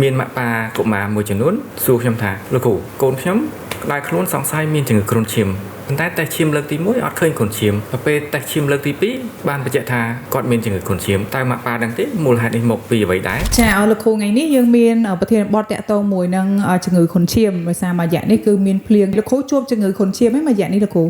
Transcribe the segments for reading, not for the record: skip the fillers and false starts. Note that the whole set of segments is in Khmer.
មានម៉ាក់ប៉ាកុមារមួយចំនួនសួរខ្ញុំថាលោកគ្រូកូនខ្ញុំក្តៅខ្លួនសង្ស័យមានជំងឺគ្រុនឈាមប៉ុន្តែតេស្តឈាមលើកទី1អត់ឃើញគ្រុនឈាមដល់ពេលតេស្តឈាមលើកទី2បានបញ្ជាក់ថាគាត់មានជំងឺគ្រុនឈាមតើម៉ាក់ប៉ាដឹងទេមូលហេតុនេះមកពីអ្វីដែរចាឲ្យលោកគ្រូថ្ងៃនេះយើងមានប្រធានបទតាក់ទងមួយនឹងជំងឺគ្រុនឈាមដោយសារមួយរយៈនេះគឺមានភ្លៀងលោកគ្រូជួបជំងឺគ្រុនឈាមហ្នឹងមួយរយៈនេះលោកគ្រូ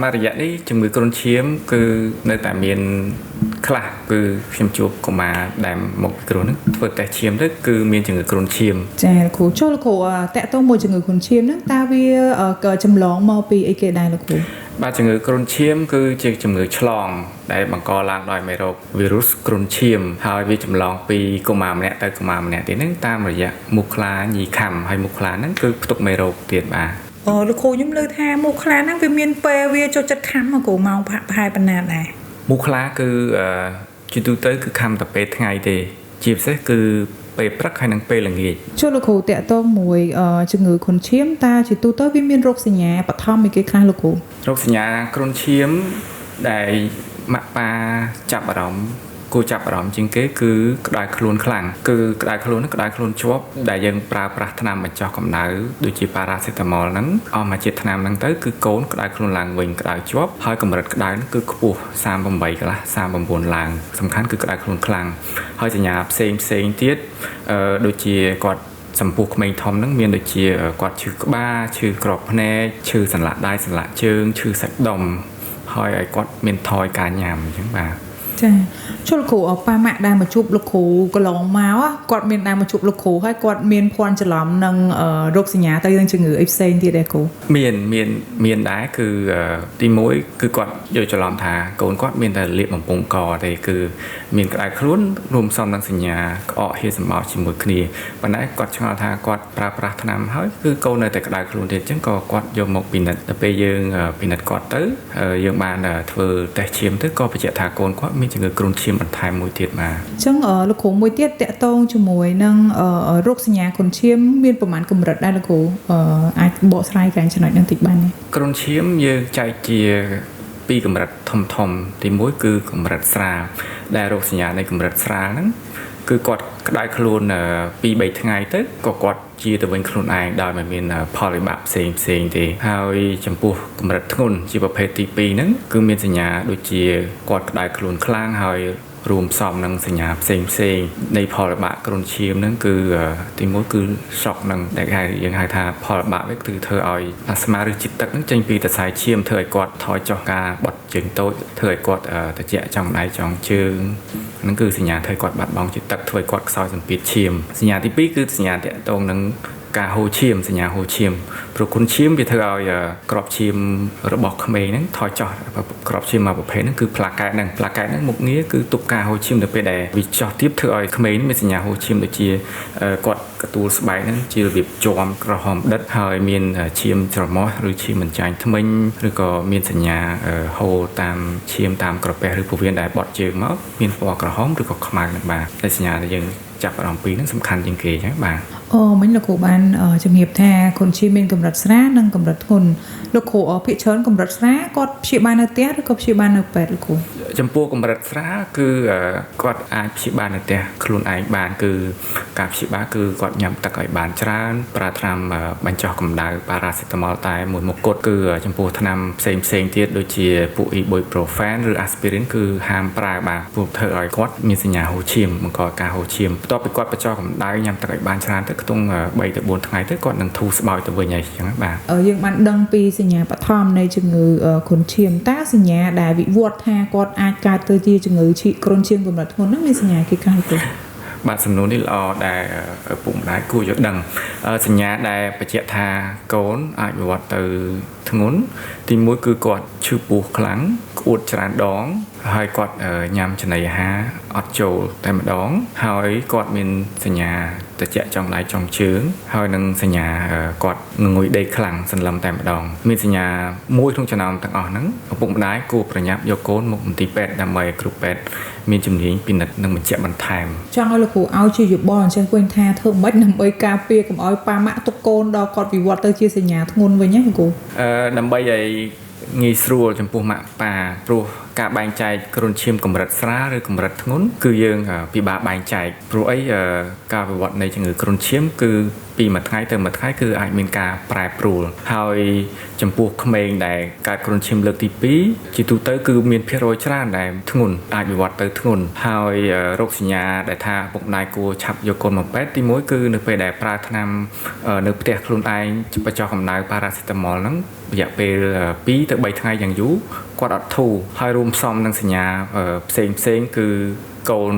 មួយរយៈនេះជំងឺគ្រុនឈាមគឺនៅតែមានខ្លះគឺខ្ញុំជួបកុមារដែលមកពីគ្រុនហ្នឹងធ្វើតេស្តឈាមទៅគឺមានជំងឺគ្រុនឈាមចាលោកគ្រូចូលលោកគ្រូតាក់ទងមួយជំងឺគ្រុនឈាមហ្នឹងតើវាចម្លងមកពីអីគេដែរលោកគ្រូបាទជំងឺគ្រុនឈាមគឺជាជំងឺឆ្លងដែលបង្កឡើងដោយមេរោគវីរុសគ្រុនឈាមហើយវាចម្លងពីកុមារម្នាក់ទៅកុមារម្នាក់ទៀតហ្នឹងតាមរយៈមូសខ្លាញីខាំហើយមូសខ្លាហ្នឹងគឺផ្ទុកមេរោគទៀតបាទលោកគ្រូខ្ញុំលើថាមូសខ្លាហ្នឹងវាមានពេលវាចូលចិត្តខាំមកគ្រូម៉ោងប្រហែលប៉ុណ្ណាដែរមូសខ្លាគឺជាទូទៅគឺខាំតែពេលថ្ងៃទេជាពិសេសគឺពេលព្រឹកហើយនិងពេលល្ងាចចូលលោកគ្រូតាក់ទងមួយជំងឺគ្រុនឈាមតើជាទូទៅវាមានរោគសញ្ញាបឋមអីគេខ្លះលោកគ្រូរោគសញ្ញាគ្រុនឈាមដែលម៉ាក់ប៉ាចាប់អារម្មណ៍គួរចាប់អារម្មណ៍ជាងគេគឺក្តៅខ្លួនខ្លាំងគឺក្តៅខ្លួនក្តៅខ្លួនជាប់ដែលយើងប្រើប្រាស់ថ្នាំបញ្ចុះកម្ដៅដូចជាប៉ារ៉ាសេតាមុលហ្នឹងអស់មកជាតិថ្នាំហ្នឹងទៅគឺកូនក្តៅខ្លួនឡើងវិញក្តៅជាប់ហើយកម្រិតក្តៅហ្នឹងគឺខ្ពស់38កន្លះ39ឡើងសំខាន់គឺក្តៅខ្លួនខ្លាំងហើយសញ្ញាផ្សេងទៀតដូចជាគាត់ចំពោះក្មេងធំហ្នឹងមានដូចជាគាត់ឈឺក្បាលឈឺក្របភ្នែកឈឺសន្លាក់ដៃសន្លាក់ជើងឈឺសាច់ដុំហើយឲ្យគាត់មានថយការញ៉ាំអញ្ចឹងបាទចាចូលលោកគ្រូប៉ាម៉ាក់ដែលមកជួបលោកគ្រូកន្លងមកគាត់មានដែលមកជួបលោកគ្រូហើយគាត់មានភ័ន្តច្រឡំនឹងរោគសញ្ញាទៅនឹងជំងឺអីផ្សេងទៀតដែរគ្រូមានដែរគឺទី1គឺគាត់យកច្រឡំថាកូនគាត់មានតែលាកបំពង់កទេគឺមានក្តៅខ្លួនរួមផ្សំនឹងសញ្ញាក្អកហៀសម្បោរជាមួយគ្នាប៉ុន្តែគាត់ឆ្ងល់ថាគាត់ប្រើប្រាស់ថ្នាំហើយគឺកូននៅតែក្តៅខ្លួនទៀតអញ្ចឹងក៏គាត់យកមកពិនិត្យដល់ពេលយើងពិនិត្យគាត់ទៅយើងបានធ្វើតេស្តឈាមទៅក៏បញ្ជាក់ថាកូនគាត់មានជំងឺគ្រុនឈាមបន្ថែមមួយទៀតបាទអញ្ចឹងលោកគ្រូមួយទៀតតាក់ទងជាមួយនឹងរោគសញ្ញាគ្រុនឈាមមានប្រមាណកម្រិតដែរលោកគ្រូអាចបកស្រាយកែចំណុចហ្នឹងតិចបានទេគ្រុនឈាមយើងចែកជាពីរកម្រិតធំទី1គឺកម្រិតស្រាលដែលរោគសញ្ញានៃកម្រិតស្រាលហ្នឹងគឺគាត់ក្តៅខ្លួន2-3ថ្ងៃទៅក៏គាត់ជាទៅវិញខ្លួនឯងដោយមិនមានផលវិបាកផ្សេងទេហើយចំពោះកម្រិតធ្ងន់ជាប្រភេទទី2ហ្នឹងគឺមានសញ្ញាដូចជាគាត់ក្តៅខ្លួនខ្លាំងហើយរួមផ្សំនឹងសញ្ញាផ្សេងនៃផលវិបាកគ្រុនឈាមហ្នឹងគឺទី1គឺសក់នឹងដែលយើងហៅថាផលវិបាកវាគឺធ្វើឲ្យអាស្មាឬជាតិទឹកហ្នឹងចេញពីសរសៃឈាមធ្វើឲ្យគាត់ថយចុះការបត់ជើងតូចធ្វើឲ្យគាត់ត្រជាក់ចង់ដៃចង់ជើងហ្នឹងគឺសញ្ញាធ្វើឲ្យគាត់បាត់បង់ជាតិទឹកធ្វើឲ្យគាត់ខ្សោយសម្ពាធឈាមសញ្ញាទី2គឺសញ្ញាតាក់ទងនឹងការហូរឈាមសញ្ញាហូរឈាមព្រោះគ្រុនឈាមវាធ្វើឲ្យក្របឈាមរបស់ក្មេងហ្នឹងថយចុះក្របឈាមមួយប្រភេទហ្នឹងគឺផ្លាកែតហ្នឹងមុខងារគឺទប់ការហូរឈាមទៅពេលដែលវាចុះទៀតធ្វើឲ្យក្មេងមានសញ្ញាហូរឈាមដូចជាគាត់កទួលស្បែកហ្នឹងជារបៀបជាំក្រហមដិតហើយមានឈាមច្រមុះឬឈាមបញ្ចាញធ្មេញឬក៏មានសញ្ញាហូរតាមឈាមតាមក្រពះឬពោះវៀនដែលបត់ជើងមកមានពណ៌ក្រហមឬក៏ខ្មៅហ្នឹងបាទតែសញ្ញាដែលយើងចាប់អារម្មណ៍ពីហ្នឹងសំខាន់ជាងគេចឹងបាទមិញលោកគ្រូបានជំរាបថាគ្រុនឈាមមានកម្រិតស្រាលនិងកម្រិតធ្ងន់លោកគ្រូភាគច្រើនកម្រិតស្រាលគាត់ព្យាបាលនៅផ្ទះឬក៏ព្យាបាលនៅពេទ្យលោកគ្រូចំពោះកម្រិតស្រាលគឺគាត់អាចព្យាបាលនៅផ្ទះខ្លួនឯងបានគឺការព្យាបាលគឺគាត់ញ៉ាំទឹកឲ្យបានច្រើនប្រើថ្នាំបញ្ចុះកម្ដៅប៉ារ៉ាសេតាមុលតែមួយមុខគត់គឺចំពោះថ្នាំផ្សេងទៀតដូចជាពួកអ៊ីបុយប្រូហ្វេនឬអាស្ពីរីនគឺហាមប្រើបាទព្រោះធ្វើឲ្យគាត់មានសញ្ញាហូរឈាមបង្កការហូរឈាមបន្ទាប់ពីគាត់បញ្ចុះកម្ដៅញ៉ាំទឹកឲ្យបានច្រើនទៅខ្ទង់3 ទៅ 4 ថ្ងៃទៅគាត់នឹងធូរស្បើយទៅវិញហើយអញ្ចឹងបាទយើងបានដឹងពីសញ្ញាបឋមនៃជំងឺគ្រុនឈាមតើសញ្ញាដែលវិវត្តថាគាត់អាចកើតទៅជាជំងឺគ្រុនឈាមកម្រិតធ្ងន់ហ្នឹងមានសញ្ញាគេខ្លះទេបាទសំណួរនេះល្អដែលឪពុកម្ដាយគួរយល់ដឹងសញ្ញាដែលបញ្ជាក់ថាកូនអាចវិវត្តទៅធ្ងន់ទី1គឺគាត់ឈឺពោះខ្លាំងក្អួតច្រើនដងហើយគាត់ញ៉ាំចំណីអាហារអត់ចូលតែម្ដងហើយគាត់មានសញ្ញាត្រជាក់ចង់ដៃចង់ជើងហើយនឹងសញ្ញាគាត់ងុយដេកខ្លាំងសន្លឹមតែម្ដងមានសញ្ញាមួយក្នុងចំណោមទាំងអស់ហ្នឹងឪពុកម្ដាយគួរប្រញាប់យកកូនមកមន្ទីរពេទ្យដើម្បីគ្រូពេទ្យមានជំនាញពិនិត្យនិងបញ្ជាក់បន្ថែមចង់ឲ្យលោកគ្រូឲ្យជាយោបល់អញ្ចឹងវិញថាធ្វើម៉េចដើម្បីការពារកុំឲ្យប៉ាម៉ាក់ទុកកូនដល់គាត់វិវត្តទៅជាសញ្ញាធ្ងន់វិញណាលោកគ្រូដើម្បីឲ្យងាយស្រួលចំពោះម៉ាក់ប៉ាព្រោះ ការបែងចែកគ្រុនឈាមកម្រិតស្រាលឬកម្រិតធ្ងន់គឺយើងពិបាកបែងចែកព្រោះអីការវិវត្តនៃជំងឺគ្រុនឈាមគឺពីមួយថ្ងៃទៅមួយថ្ងៃគឺអាចមានការប្រែប្រួលហើយចំពោះក្មេងដែលកើតគ្រុនឈាមលើកទី2ជាទូទៅគឺមានភាគរយច្រើនដែលធ្ងន់អាចវិវត្តទៅធ្ងន់ហើយរោគសញ្ញាដែលថាពុកម្ដាយគួរឆាប់យកកូនមកពេទ្យទី1គឺនៅពេលដែលប្រើថ្នាំនៅផ្ទះខ្លួនឯងបញ្ចុះកម្ដៅប៉ារ៉ាសេតាមុលហ្នឹងរយៈពេល2ទៅ3ថ្ងៃយ៉ាងយូរគាត់អត់ធូរហើយរួមផ្សំនឹងសញ្ញាផ្សេងគឺកូន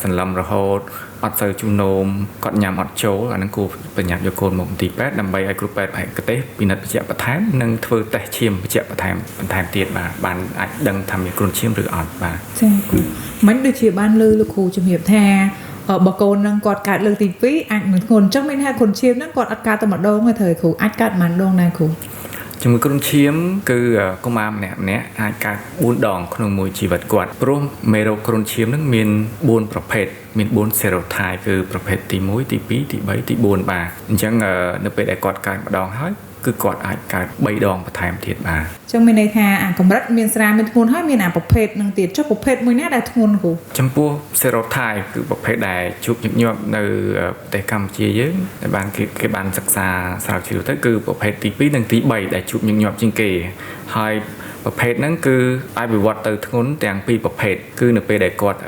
សន្លឹមរហូតអត់សូវជូរនោមគាត់ញ៉ាំអត់ចូលអាហ្នឹងគួរបញ្ញាប់យកកូនមកមន្ទីរពេទ្យដើម្បីឲ្យគ្រូពេទ្យបច្ចេកទេសពិនិត្យបច្ចេកបន្ថែមនិងធ្វើតេស្តឈាមបច្ចេកបន្ថែមទៀតបាទបានអាចដឹងថាមានគ្រុនឈាមឬអត់បាទចា៎គ្រូមិនដូចជាបានលើលោកគ្រូជំរាបថាបើកូននឹងគាត់កើតលើកទី2អាចនឹងធ្ងន់អញ្ចឹងមានថាគ្រុនឈាមហ្នឹងគាត់អត់កើតតែម្ដងទេត្រូវគ្រូអាចកើតប៉ុន្មានដងដែរគ្រូជំងឺគ្រុនឈាមគឺកុមារម្នាក់អាចកើត4ដងក្នុងមួយជីវិតគាត់ព្រោះមេរោគគ្រុនឈាមនឹងមាន4ប្រភេទមាន4 serotype គឺប្រភេទទី1ទី2ទី3ទី4បាទអញ្ចឹងនៅពេលដែលគាត់កើតម្ដងហើយគឺគាត់អាចកើត3ដងបន្ថែមទៀតបាទអញ្ចឹងមានន័យថាអាកម្រិតមានស្រាលមានធ្ងន់ហើយមានអាប្រភេទនឹងទៀតចុះប្រភេទមួយណាដែលធ្ងន់គ្រូចំពោះ serotype គឺប្រភេទដែលជួបញឹកញាប់នៅប្រទេសកម្ពុជាយើងដែលបានគេបានសិក្សាស្រាវជ្រាវទៅគឺប្រភេទទី2និងទី3ដែលជួបញឹកញាប់ជាងគេហើយប្រភេទហ្នឹងគឺអាចវិវត្តទៅធ្ងន់ទាំងពីរប្រភេទគឺនៅពេលដែលគាត់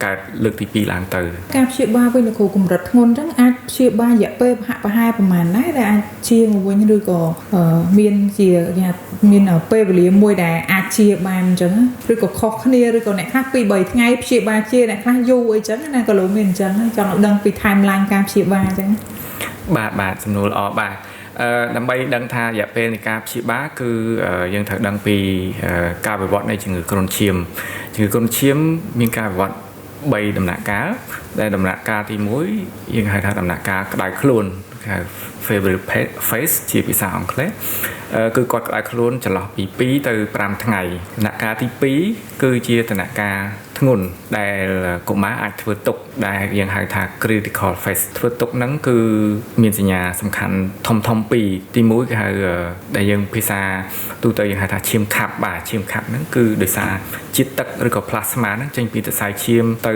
កើតលើកទី2ឡើងទៅការព្យាបាលវិញលោកគ្រូកម្រិតធ្ងន់អញ្ចឹងអាចព្យាបាលរយៈពេលប្រហែលប្រហែលណាដែលអាចជាមកវិញឬក៏មានជាមានពេលវេលាមួយដែលអាចជាបានអញ្ចឹងឬក៏ខុសគ្នាឬក៏អ្នកខ្លះ2 3ថ្ងៃព្យាបាលជាអ្នកខ្លះយូរអីចឹងណាក៏លោកមានអញ្ចឹងចង់ឲ្យដឹងពី timeline ការព្យាបាលអញ្ចឹងបាទសំណួរល្អបាទដើម្បីដឹងថារយៈពេលនៃការព្យាបាលគឺយើងត្រូវដឹងពីការវិវត្តនៃជំងឺគ្រុនឈាមមានការវិវត្ត3ដំណាក់កាលដែលដំណាក់កាលទី1យើងហៅថាដំណាក់កាលក្តៅខ្លួនហៅ febrile phase ជាភាសាអង់គ្លេសគឺគាត់ក្តៅខ្លួនចន្លោះពី2ទៅ5ថ្ងៃដំណាក់កាលទី2គឺជាដំណាក់កាលធ្ងន់ដែលកុមារអាចធ្វើទុកដែលយើងហៅថា critical phase ធ្វើទុកហ្នឹងគឺមានសញ្ញាសំខាន់ធំពីរទី1គេហៅដែលយើងភាសាទូទៅយើងហៅថាឈាមខាប់បាទឈាមខាប់ហ្នឹងគឺដោយសារជាតិទឹកឬក៏ plasma ហ្នឹងចេញពីសរសៃឈាមទៅ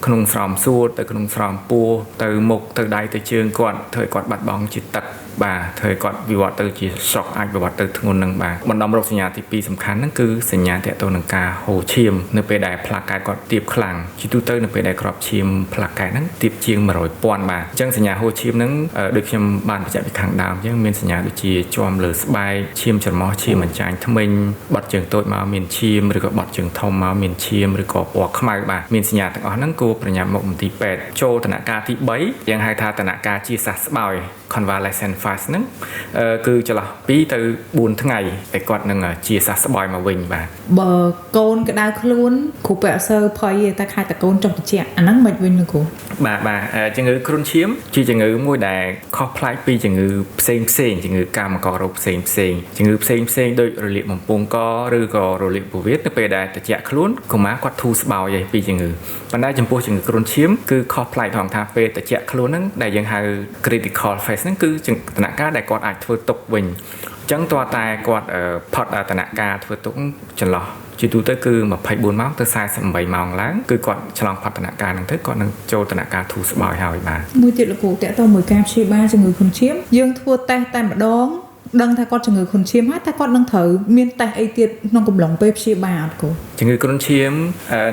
ក្នុងស្រោមសួតទៅក្នុងស្រោមពោះទៅមុខទៅដៃទៅជើងគាត់ធ្វើឲ្យគាត់បាត់បង់ជាតិទឹកបាទធ្វើឲ្យគាត់វិវត្តទៅជា shock អាចវិវត្តទៅធ្ងន់នឹងបាទបណ្ដំរោគសញ្ញាទី2សំខាន់ហ្នឹងគឺសញ្ញាទាក់ទងនឹងការហូរឈាមនៅពេលដែលផ្លាកែតគាត់ទាបខ្លាំងជាទូទៅនៅពេលដែលក្របឈាមផ្លាកែតហ្នឹងទាបជាង100,000បាទអញ្ចឹងសញ្ញាហូរឈាមហ្នឹងដូចខ្ញុំបានបញ្ជាក់ពីខាងដើមអញ្ចឹងមានសញ្ញាដូចជាជាំលើស្បែកឈាមច្រមុះឈាមអញ្ចាញធ្មេញបត់ជើងតូចមកមានឈាមឬក៏បត់ជើងធំមកមានឈាមឬក៏ពណ៌ខ្មៅបាទមានសញ្ញាទាំងអស់ហ្នឹងគួរប្រញាប់មកមន្ទីរពេទ្យចូលដំណាក់កាលទី3យើងហៅថាដំណាក់កាលជាសះស្បើយ convalescent phase ហ្នឹងគឺចន្លោះ2ទៅ4ថ្ងៃតែគាត់នឹងជាសះស្បើយមកវិញបាទបើកូនក្តៅខ្លួនគ្រូពេទ្យអត់សូវភ័យទេតែខែតកូនចុះត្រជាក់អាហ្នឹងមិនវិញលោកគ្រូបាទជំងឺគ្រុនឈាមជាជំងឺមួយដែលខុសប្លែកពីជំងឺផ្សេងជំងឺកាមករោគផ្សេងជំងឺផ្សេងដូចរលាកបំពង់កឬក៏រលាកពោះវៀននៅពេលដែលត្រជាក់ខ្លួនកុមារគាត់ធូរស្បើយពីជំងឺប៉ុន្តែចំពោះជំងឺគ្រុនឈាមគឺខុសប្លែកត្រង់ថាពេលត្រជាក់ខ្លួនហ្នឹងដែលយើងហៅ critical phase ហ្នឹងគឺដំណាក់កាលដែលគាត់អាចធ្វើទុកវិញអញ្ចឹងតើតែគាត់ផុតដំណាក់កាលធ្វើទុកចន្លោះជាទូទៅគឺ24ម៉ោងទៅ48ម៉ោងឡើងគឺគាត់ឆ្លងផុតដំណាក់កាលហ្នឹងទៅគាត់នឹងចូលដំណាក់កាលធូរស្បើយហើយបាទមួយទៀតលោកគ្រូតើតើមួយការព្យាបាលជំងឺគ្រុនឈាមយើងធ្វើតេស្តតែម្ដងដឹងថាគាត់ជំងឺគ្រុនឈាមហើយតែគាត់នឹងត្រូវមានតេស្តអីទៀតក្នុងកំឡុងពេលព្យាបាលអត់គ្រូជំងឺគ្រុនឈាម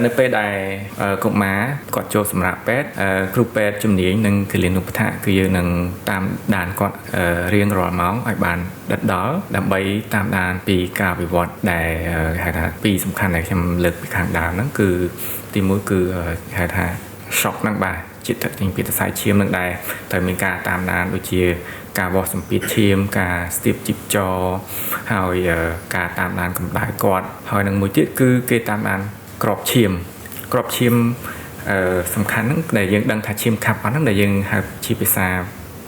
នៅពេលដែលកុមារគាត់ចូលសម្រាប់ពេទ្យគ្រូពេទ្យជំនាញនិងគិលានុបដ្ឋាគឺយើងនឹងតាមដានគាត់រៀងរាល់ម៉ោងឲ្យបានដិតដល់ដើម្បីតាមដានពីការវិវត្តដែលហៅថាពីរសំខាន់ដែលខ្ញុំលើកពីខាងដើមហ្នឹងគឺទី1គឺហៅថា shock ហ្នឹងបាទជាតិទឹកចេញពីសរសៃឈាមនឹងដែរត្រូវមានការតាមដានដូចជាការវាស់សម្ពាធឈាមការស្ទាបជីបចរហើយការតាមដានកម្ដៅគាត់ហើយនឹងមួយទៀតគឺគេតាមដានក្របឈាមសំខាន់ហ្នឹងដែលយើងដឹងថាឈាមខាប់អត់ហ្នឹងដែលយើងហៅជាភាសា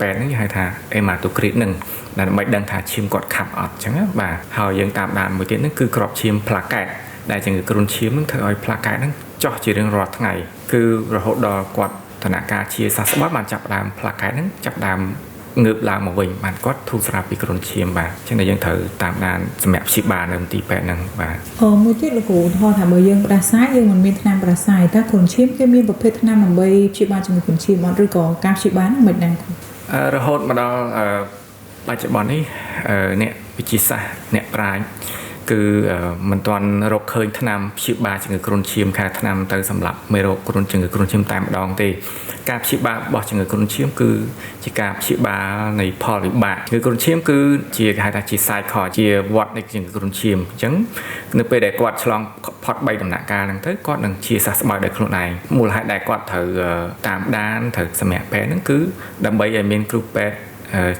ពេទ្យហ្នឹងគេហៅថា hematocrit ហ្នឹងដើម្បីដឹងថាឈាមគាត់ខាប់អត់អញ្ចឹងបាទហើយយើងតាមដានមួយទៀតហ្នឹងគឺក្របឈាមផ្លាកែតដែលជំងឺគ្រុនឈាមហ្នឹងធ្វើឲ្យផ្លាកែតហ្នឹងចុះជារៀងរាល់ថ្ងៃគឺរហូតដល់គាត់ដំណាក់កាលជាសះស្បើយបានចាប់ដើមផ្លាកែតហ្នឹងចាប់ដើម ងើបឡើងមកវិញបានគាត់ធូរស្រាលពីគ្រុនឈាមបាទអញ្ចឹងតែយើងត្រូវតាមដានសម្រាប់ព្យាបាលនៅមន្ទីរពេទ្យហ្នឹងបាទមួយទៀតលោកគ្រូឧទាហរណ៍ថាបើយើងផ្ដាសាយយើងមិនមានថ្នាំផ្ដាសាយតើគ្រុនឈាមគេមានប្រភេទថ្នាំដើម្បីព្យាបាលជំងឺគ្រុនឈាមអត់ឬក៏ការព្យាបាលហ្នឹងមិនដឹងរហូតមកដល់បច្ចុប្បន្ននេះអ្នកវិទ្យាសាស្ត្រអ្នកប្រាជ្ញគឺមិនទាន់រកឃើញថ្នាំព្យាបាលជំងឺគ្រុនឈាមខាថ្នាំទៅសម្រាប់មេរោគគ្រុនជំងឺគ្រុនឈាមតែម្ដងទេការព្យាបាលរបស់ជំងឺគ្រុនឈាមគឺជាការព្យាបាលនៃផលវិបាកជំងឺគ្រុនឈាមគឺជាគេហៅថាជា cycle ជាវដ្តនៃជំងឺគ្រុនឈាមអញ្ចឹងនៅពេលដែលគាត់ឆ្លងផុត3ដំណាក់កាលហ្នឹងទៅគាត់នឹងជាសះស្បើយដោយខ្លួនឯងមូលហេតុដែលគាត់ត្រូវតាមដានត្រូវសម្រាប់ពេទ្យហ្នឹងគឺដើម្បីឲ្យមានគ្រូពេទ្យ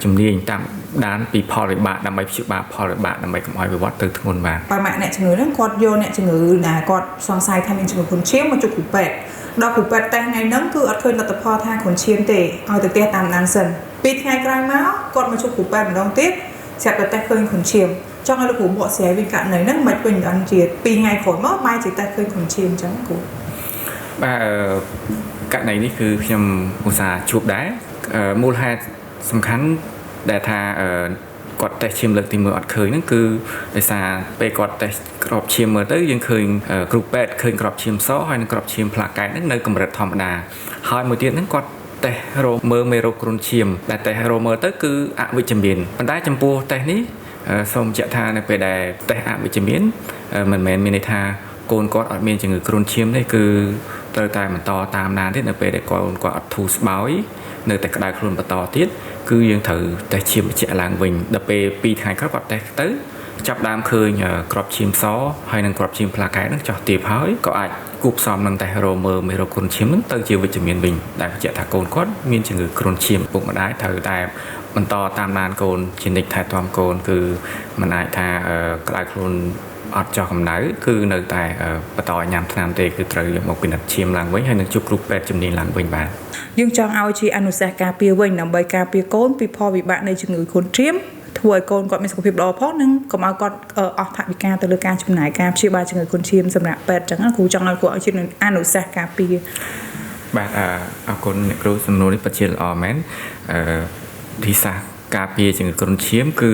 ជំនាញតាមដានពីផលវិបាកដើម្បីព្យាបាលផលវិបាកដើម្បីកុំឲ្យវិវត្តទៅធ្ងន់បាទបើអ្នកជំងឺហ្នឹងគាត់យកអ្នកជំងឺដែលគាត់សង្ស័យថាមានជំងឺគ្រុនឈាមមកជួបគ្រូពេទ្យដល់គ្រូពេទ្យតែថ្ងៃហ្នឹងគឺអត់ឃើញលទ្ធផលថាគ្រុនឈាមទេឲ្យទៅផ្ទះតាមដានសិន2ថ្ងៃក្រោយមកគាត់មកជួបគ្រូពេទ្យម្ដងទៀតស្រាប់តែឃើញគ្រុនឈាមចង់ឲ្យលោកគ្រូបកស្រាយវិញករណីហ្នឹងមិនវិញដល់ជា2ថ្ងៃក្រោយមកបែរជាតែឃើញគ្រុនឈាមអញ្ចឹងគ្រូបាទករណីនេះគឺខ្ញុំឧស្សាហ៍ជួបដែរមូលហេតុសំខាន់ដែលថាគាត់តេស្តឈាមលើកទី1អត់ឃើញហ្នឹងគឺដោយសារពេលគាត់តេស្តក្របឈាមមើលទៅយើងឃើញគ្រូពេទ្យឃើញក្របឈាមសហើយនិងក្របឈាមផ្លាកែតហ្នឹងនៅកម្រិតធម្មតាហើយមួយទៀតហ្នឹងគាត់តេស្តរកមើលមេរោគគ្រុនឈាមដែលតេស្តរកមើលទៅគឺអវិជ្ជមានប៉ុន្តែចំពោះតេស្តនេះសូមបញ្ជាក់ថានៅពេលដែលតេស្តអវិជ្ជមានមិនមែនមានន័យថាកូនគាត់អត់មានជំងឺគ្រុនឈាមទេគឺត្រូវតែបន្តតាមដានទៀតនៅពេលដែលកូនគាត់អត់ធូរស្បើយនៅតែក្តៅខ្លួនបន្តទៀតគឺយើងត្រូវតេស្តឈាមបញ្ជាក់ឡើងវិញដល់ពេល2ថ្ងៃក្រោយគាត់តេស្តទៅចាប់ដើមឃើញក្របឈាមសហើយនិងក្របឈាមផ្លាកែតនឹងចោះទាបហើយក៏អាចគូផ្សំនឹងតេស្តរកមើលមេរោគគ្រុនឈាមនឹងទៅជាវិជ្ជមានវិញដែលបញ្ជាក់ថាកូនគាត់មានជំងឺគ្រុនឈាមពុកម្ដាយត្រូវតែបន្តតាមដានកូនជានិច្ចថែទាំកូនគឺមិនអាចថាក្តៅខ្លួនអត់ចោះកម្ដៅគឺនៅតែបន្តញ៉ាំថ្នាំទេគឺត្រូវយកមកពិនិត្យឈាមឡើងវិញហើយនឹងជួបគ្រូពេទ្យជំនាញឡើងវិញបាទយើងចង់ឲ្យជាអនុសាសន៍ការពារវិញដើម្បីការពារកូនពីផលវិបាកនៃជំងឺគ្រុនឈាមធ្វើឲ្យកូនគាត់មានសុខភាពល្អផងនិងកុំឲ្យគាត់អស់ថវិកាទៅលើការចំណាយការព្យាបាលជំងឺគ្រុនឈាមសម្រាប់ពេទ្យអញ្ចឹងគ្រូចង់ឲ្យគ្រូឲ្យជាអនុសាសន៍ការពារបាទអរគុណអ្នកគ្រូសំណួរនេះពិតជាល្អមែនទីសាការពារជំងឺគ្រុនឈាមគឺ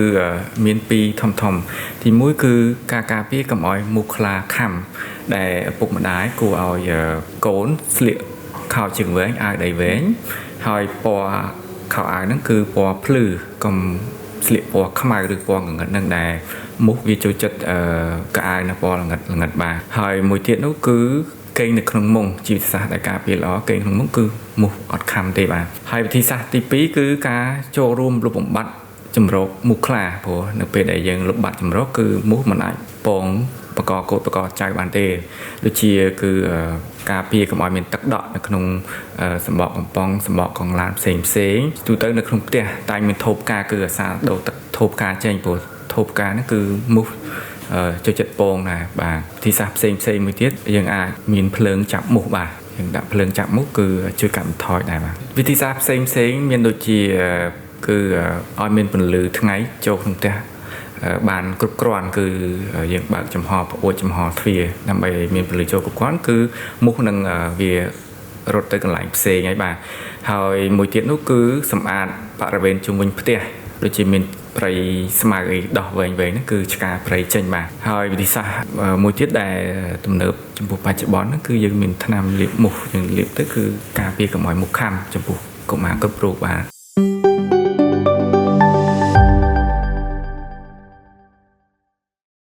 មាន2ធំទី1គឺការការពារកុំឲ្យមូសខ្លាខាំដែលឪពុកម្ដាយគួរឲ្យកូនស្លៀកខោជើងវែងអាវដៃវែងហើយពណ៌ខោអាវហ្នឹងគឺពណ៌ភ្លឺកុំស្លៀកពណ៌ខ្មៅឬពណ៌ងងឹតហ្នឹងដែលមូសវាចូលចិត្តកៅអៅនៅពណ៌ងងឹតបាទហើយមួយទៀតនោះគឺកេងនៅក្នុងមុងជីវសាស្ត្រដែលការពារល្អកេងក្នុងមុងគឺមូសអត់ខាំទេបាទហើយវិធីសាស្ត្រទី2គឺការចូលរួមលុបបំបាត់ជំរកមូសខ្លាព្រោះនៅពេលដែលយើងលុបបាត់ជំរកគឺមូសមិនអាចពងបកកូតបកចៅបានទេដូចជាគឺការពារកុំឲ្យមានទឹកដក់នៅក្នុងសម្បកកំប៉ុងសម្បកកង់ឡានផ្សេងទូទៅនៅក្នុងផ្ទះតែមានថូផ្កាគឺអាសាដូរទឹកថូផ្កាចេញព្រោះថូផ្កាហ្នឹងគឺមូសចូលចិត្តពងដែរបាទវិធីសាស្ត្រផ្សេងមួយទៀតយើងអាចមានភ្លើងចាប់មូសបាទយើងដាក់ភ្លើងចាប់មូសគឺជួយកាត់បន្ថយដែរបាទវិធីសាស្ត្រផ្សេងមានដូចជាគឺឲ្យមានពន្លឺថ្ងៃចូលក្នុងផ្ទះបានគ្រប់គ្រាន់គឺយើងបើកចំហផ្អួចចំហទ្វារដើម្បីមានពន្លឺចូលគ្រប់គ្រាន់គឺមូសនឹងវារត់ទៅកន្លែងផ្សេងហើយបាទហើយមួយទៀតនោះគឺសម្អាតបរិវេណជុំវិញផ្ទះដូចជាមានព្រៃស្មៅអីដោះវែងហ្នឹងគឺឆ្កាព្រៃចេញបាទហើយវិធីសាស្ត្រមួយទៀតដែលទំនើបចំពោះបច្ចុប្បន្នហ្នឹងគឺយើងមានថ្នាំលាបមូសយើងលាបទៅគឺការពារកុំឲ្យមូសខាំចំពោះកុមារគ្រប់រូបបាទ